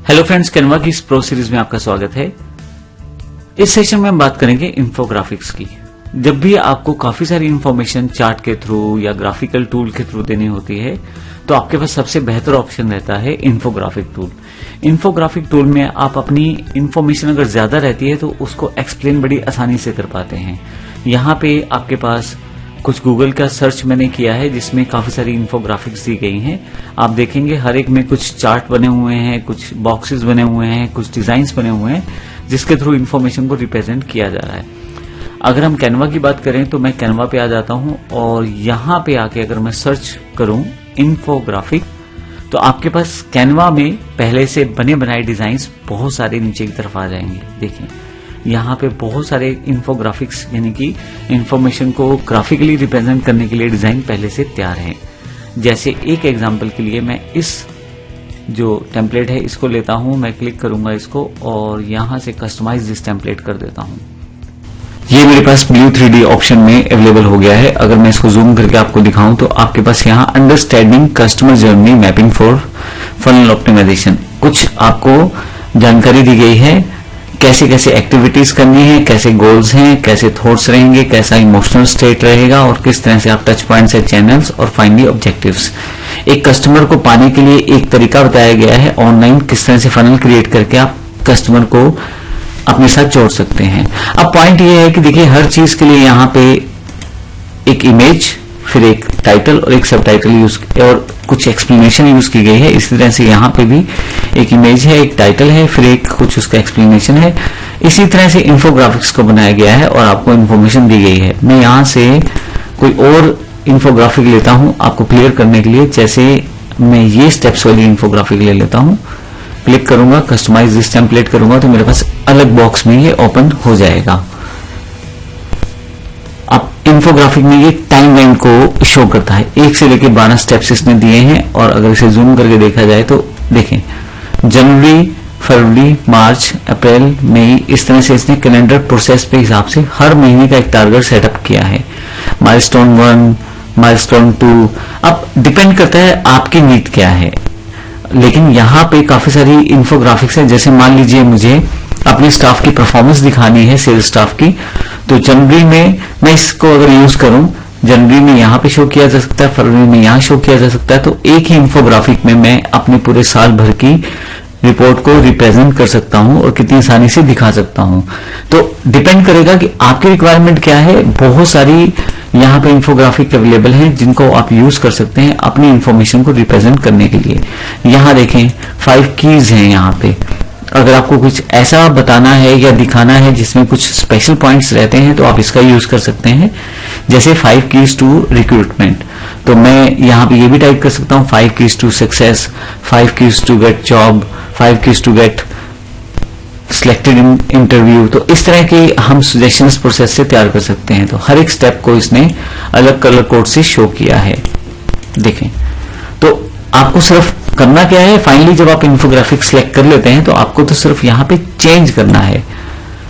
Hello friends, Canva की इस pro series में आपका स्वागत है। इस सेशन में हम बात करेंगे इन्फोग्राफिक्स की। जब भी आपको काफी सारी इंफॉर्मेशन चार्ट के थ्रू या ग्राफिकल टूल के थ्रू देनी होती है तो आपके पास सबसे बेहतर ऑप्शन रहता है इन्फोग्राफिक टूल। इन्फोग्राफिक टूल में आप अपनी इंफॉर्मेशन अगर ज्यादा रहती है तो उसको एक्सप्लेन बड़ी आसानी से कर पाते हैं। यहाँ पे आपके पास कुछ गूगल का सर्च मैंने किया है जिसमें काफी सारी इन्फोग्राफिक्स दी गई हैं। आप देखेंगे हर एक में कुछ चार्ट बने हुए हैं, कुछ बॉक्सेस बने हुए हैं, कुछ डिजाइन्स बने हुए हैं जिसके थ्रू इन्फॉर्मेशन को रिप्रेजेंट किया जा रहा है। अगर हम कैनवा की बात करें तो मैं कैनवा पे आ जाता हूं और यहाँ पे आके अगर मैं सर्च करूं इन्फोग्राफिक तो आपके पास कैनवा में पहले से बने बनाए डिजाइन्स बहुत सारे नीचे की तरफ आ जाएंगे। देखें यहाँ पे बहुत सारे इन्फोग्राफिक्स यानी कि इंफॉर्मेशन को ग्राफिकली रिप्रेजेंट करने के लिए डिजाइन पहले से तैयार है। जैसे एक एग्जांपल के लिए मैं इस जो टेम्पलेट है इसको लेता हूं, मैं क्लिक करूंगा इसको और यहां से कस्टमाइज दिस टेम्पलेट कर देता हूं। ये मेरे पास ब्लू 3D ऑप्शन में अवेलेबल हो गया है। अगर मैं इसको जूम करके आपको दिखाऊं तो आपके पास यहाँ understanding customer journey mapping for funnel optimisation कुछ आपको जानकारी दी गई है। कैसे कैसे एक्टिविटीज करनी है, कैसे गोल्स हैं, कैसे थॉट्स रहेंगे, कैसा इमोशनल स्टेट रहेगा और किस तरह से आप टच पॉइंट्स है, चैनल्स और फाइनली ऑब्जेक्टिव्स। एक कस्टमर को पाने के लिए एक तरीका बताया गया है ऑनलाइन किस तरह से फनल क्रिएट करके आप कस्टमर को अपने साथ जोड़ सकते हैं। अब पॉइंट ये है कि देखिए हर चीज के लिए यहाँ पे एक इमेज, फिर एक टाइटल और एक सब टाइटल यूज और कुछ एक्सप्लेनेशन यूज की गई है। इसी तरह से यहाँ पे भी एक इमेज है, एक टाइटल है, फिर एक कुछ उसका एक्सप्लेनेशन है। इसी तरह से इन्फोग्राफिक्स को बनाया गया है और आपको इन्फॉर्मेशन दी गई है। मैं यहाँ से कोई और इन्फोग्राफिक लेता हूँ आपको क्लियर करने के लिए। जैसे मैं ये स्टेप्स वाली इन्फोग्राफिक ले लेता हूँ, क्लिक करूंगा, कस्टमाइज दिस टेम्पलेट करूंगा तो मेरे पास अलग बॉक्स में ये ओपन हो जाएगा। अब इन्फोग्राफिक में ये टाइमलाइन को शो करता है, 1 से लेकर 12 स्टेप्स इसने दिए हैं। और अगर इसे जूम करके देखा जाए तो देखें जनवरी, फरवरी, मार्च, अप्रैल, मई, इस तरह से इसने कैलेंडर प्रोसेस पे हिसाब से हर महीने का एक टारगेट सेटअप किया है। माइलस्टोन 1, माइलस्टोन 2, अब डिपेंड करता है आपकी नीड क्या है। लेकिन यहाँ पे काफी सारी इन्फोग्राफिक्स है। जैसे मान लीजिए मुझे अपनी स्टाफ की परफॉर्मेंस दिखानी है, सेल्स स्टाफ की, तो जनवरी में मैं इसको अगर यूज करूं, जनवरी में यहाँ पे शो किया जा सकता है, फरवरी में यहाँ शो किया जा सकता है। तो एक ही इन्फोग्राफिक में मैं अपने पूरे साल भर की रिपोर्ट को रिप्रेजेंट कर सकता हूं और कितनी आसानी से दिखा सकता हूं। तो डिपेंड करेगा कि आपकी रिक्वायरमेंट क्या है। बहुत सारी यहाँ पे इन्फोग्राफिक अवेलेबल हैं जिनको आप यूज कर सकते हैं अपनी इंफॉर्मेशन को रिप्रेजेंट करने के लिए। यहाँ देखें 5 कीज हैं यहाँ पे। अगर आपको कुछ ऐसा बताना है या दिखाना है जिसमें कुछ स्पेशल पॉइंट्स रहते हैं तो आप इसका यूज कर सकते हैं। जैसे 5 कीज टू रिक्रूटमेंट, तो मैं यहाँ पे ये भी टाइप कर सकता हूँ 5 keys to success, 5 keys to get job, 5 keys to get selected in interview. तो इस तरह के हम सजेशंस प्रोसेस से तैयार कर सकते हैं। तो हर एक स्टेप को इसने अलग कलर कोड से शो किया है। देखें तो आपको सिर्फ करना क्या है, फाइनली जब आप इन्फोग्राफिक सिलेक्ट कर लेते हैं तो आपको तो सिर्फ यहाँ पे चेंज करना है।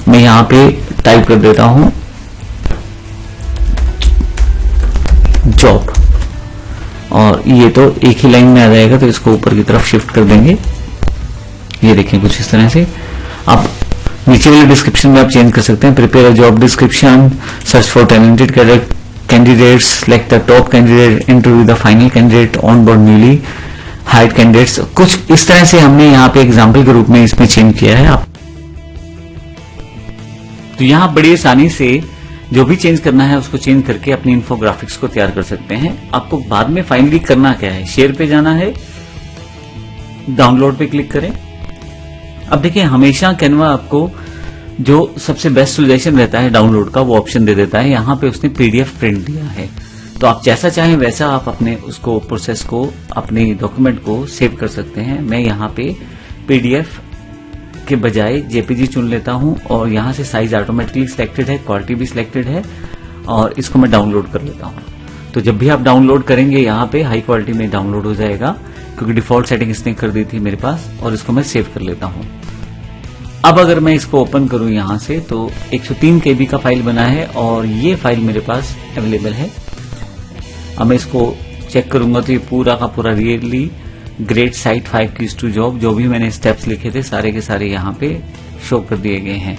मैं यहाँ पे टाइप कर देता हूं जॉब और ये तो एक ही लाइन में आ जाएगा, तो इसको ऊपर की तरफ शिफ्ट कर देंगे। ये देखें कुछ इस तरह से। आप नीचे वाले डिस्क्रिप्शन में आप चेंज कर सकते हैं। Prepare a job description, search for talented candidates, select the top candidate, interview the final candidate, on board newly hired candidates. कुछ इस तरह से हमने यहाँ पे एग्जाम्पल के रूप में इसमें चेंज किया है। आप तो यहाँ बड़ी आसानी से जो भी चेंज करना है उसको चेंज करके अपनी इन्फोग्राफिक्स को तैयार कर सकते हैं। आपको बाद में फाइनली करना क्या है, शेयर पे जाना है, डाउनलोड पे क्लिक करें। अब देखिए हमेशा कैनवा आपको जो सबसे बेस्ट सजेशन रहता है डाउनलोड का वो ऑप्शन दे देता है। यहाँ पे उसने पीडीएफ प्रिंट दिया है, तो आप जैसा चाहें वैसा आप अपने उसको प्रोसेस को, अपने डॉक्यूमेंट को सेव कर सकते हैं। मैं यहाँ पे पीडीएफ के बजाय जेपीजी चुन लेता हूं और यहाँ से साइज ऑटोमेटिकली सिलेक्टेड है, क्वालिटी भी सिलेक्टेड है और इसको मैं डाउनलोड कर लेता हूं। तो जब भी आप डाउनलोड करेंगे यहाँ पे हाई क्वालिटी में डाउनलोड हो जाएगा क्योंकि डिफॉल्ट सेटिंग इसने कर दी थी मेरे पास। और इसको मैं सेव कर लेता हूं। अब अगर मैं इसको ओपन करूं यहाँ से तो 103 KB का फाइल बना है और ये फाइल मेरे पास अवेलेबल है। अब मैं इसको चेक करूंगा तो ये पूरा का पूरा really great site 5 keys to job, जो भी मैंने स्टेप्स लिखे थे सारे के सारे यहाँ पे शो कर दिए गए हैं।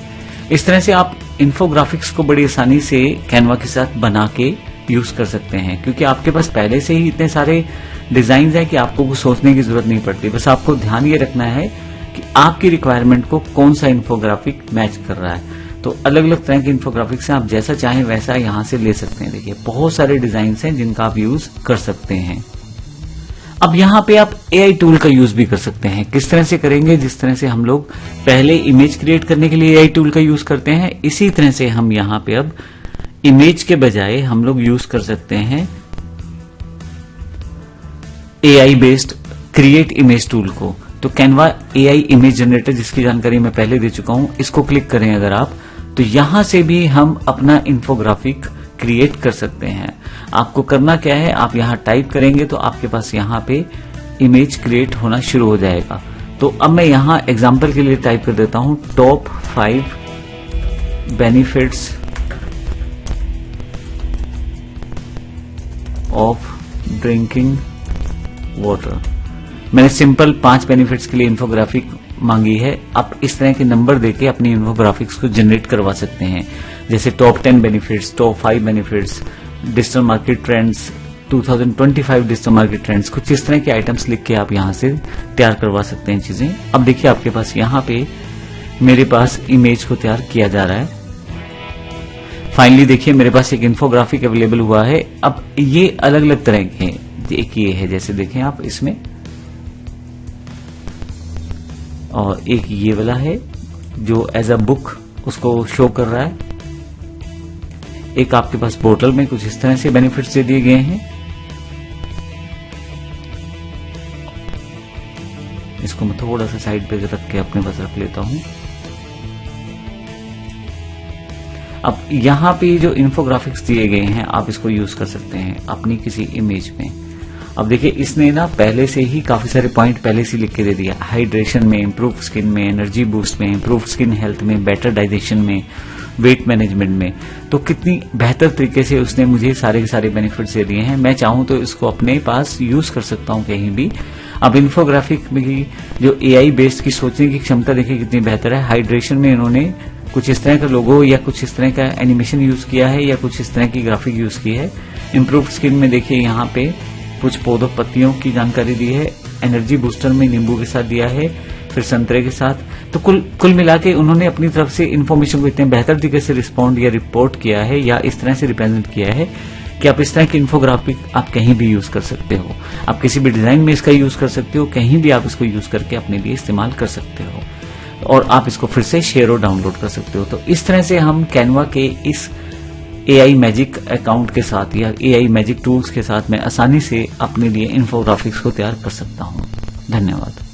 इस तरह से आप इन्फोग्राफिक्स को बड़ी आसानी से कैनवा के साथ बना के यूज कर सकते हैं, क्योंकि आपके पास पहले से ही इतने सारे डिजाइन हैं कि आपको कुछ सोचने की जरूरत नहीं पड़ती। बस आपको ध्यान ये रखना है कि आपकी रिक्वायरमेंट को कौन सा इन्फोग्राफिक मैच कर रहा है। तो अलग अलग तरह के इन्फोग्राफिक्स से आप जैसा चाहें वैसा यहां से ले सकते हैं। देखिए बहुत सारे डिजाइन हैं जिनका आप यूज कर सकते हैं। अब यहाँ पे आप एआई टूल का यूज भी कर सकते हैं। किस तरह से करेंगे? जिस तरह से हम लोग पहले इमेज क्रिएट करने के लिए एआई टूल का यूज करते हैं, इसी तरह से हम यहाँ पे अब इमेज के बजाय हम लोग यूज कर सकते हैं AI based create image tool को। तो कैनवा एआई इमेज जनरेटर, जिसकी जानकारी मैं पहले दे चुका हूं, इसको क्लिक करें अगर आप, तो यहां से भी हम अपना इन्फोग्राफिक क्रिएट कर सकते हैं। आपको करना क्या है, आप यहां टाइप करेंगे तो आपके पास यहां पे इमेज क्रिएट होना शुरू हो जाएगा। तो अब मैं यहां एग्जांपल के लिए टाइप कर देता हूं top 5 benefits of drinking water. मैंने सिंपल 5 बेनिफिट्स के लिए इन्फोग्राफिक मांगी है। आप इस तरह के नंबर देके अपनी इन्फोग्राफिक्स को जनरेट करवा सकते हैं, जैसे top 10 benefits, top 5 benefits, digital market trends, 2025 digital market trends, कुछ इस तरह के आइटम्स लिख के आप यहां से तैयार करवा सकते हैं चीजें। अब देखिए आपके पास यहां पे मेरे पास इमेज को तैयार किया जा रहा है। फाइनली देखिए मेरे पास एक इन्फोग्राफिक अवेलेबल हुआ है। अब ये अलग अलग तरह के हैं। एक ये है, जैसे देखें आप इसमें, और एक ये वाला है जो एज अ बुक उसको शो कर रहा है। एक आपके पास पोर्टल में कुछ इस तरह से बेनिफिट्स दे दिए गए हैं। इसको मैं थोड़ा सा साइड पे रख के अपने पास रख लेता हूं। अब यहां पे जो इन्फोग्राफिक्स दिए गए हैं आप इसको यूज कर सकते हैं अपनी किसी इमेज में। अब देखिए इसने ना पहले से ही काफी सारे पॉइंट पहले से लिख के दे दिया। हाइड्रेशन में, इंप्रूव स्किन में, एनर्जी बूस्ट में, इंप्रूव स्किन हेल्थ में, बेटर डाइजेशन में, वेट मैनेजमेंट में। तो कितनी बेहतर तरीके से उसने मुझे सारे के सारे बेनिफिट्स दे दिए हैं। मैं चाहूं तो इसको अपने पास यूज कर सकता हूं कहीं भी। अब इन्फोग्राफिक में जो एआई बेस्ड की सोचने की क्षमता देखिए कितनी बेहतर है। हाइड्रेशन में इन्होंने कुछ इस तरह का लोगो या कुछ इस तरह का एनिमेशन यूज किया है या कुछ इस तरह की ग्राफिक यूज की है। इंप्रूव स्किन में देखिए यहाँ पे कुछ पौधों पत्तियों की जानकारी दी है। एनर्जी बूस्टर में नींबू के साथ दिया है, फिर संतरे के साथ। तो कुल मिला के उन्होंने अपनी तरफ से इन्फॉर्मेशन को इतने बेहतर तरीके से रिस्पॉन्ड या रिपोर्ट किया है या इस तरह से रिप्रेजेंट किया है कि आप इस तरह की इन्फोग्राफिक आप कहीं भी यूज कर सकते हो। आप किसी भी डिजाइन में इसका यूज कर सकते हो, कहीं भी आप इसको यूज करके अपने लिए इस्तेमाल कर सकते हो और आप इसको फिर से शेयर और डाउनलोड कर सकते हो। तो इस तरह से हम कैनवा के इस एआई मैजिक अकाउंट के साथ या एआई मैजिक टूल्स के साथ मैं आसानी से अपने लिए इन्फोग्राफिक्स को तैयार कर सकता हूं। धन्यवाद।